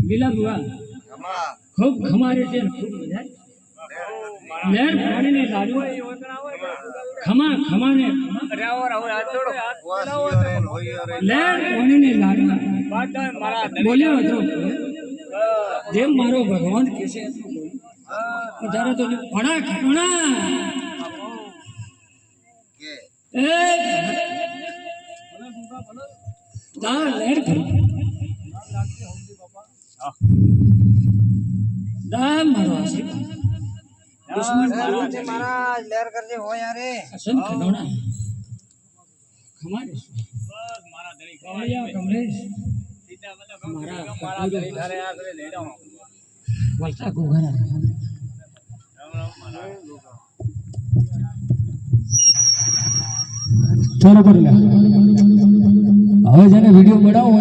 લીલા બુआ खूब खमारे से खूब बजाय लेर पानी ने लाडू खमा खमा ने लेर पानी ने लाडू बोले तो देव मारो भगवान कैसे उधारा तो बड़ा खटोना ए दा लेर दाम मारो आशीर्वाद दुश्मन महाराज लेर कर दे हो यार असन खडोना हमारे मारा दड़ी कमलिया कमलेश हमारा दड़ी धारे आगरे ले जाओ वलसा गोगरा चलो बोल હવે જેને વિડિયો બનાવો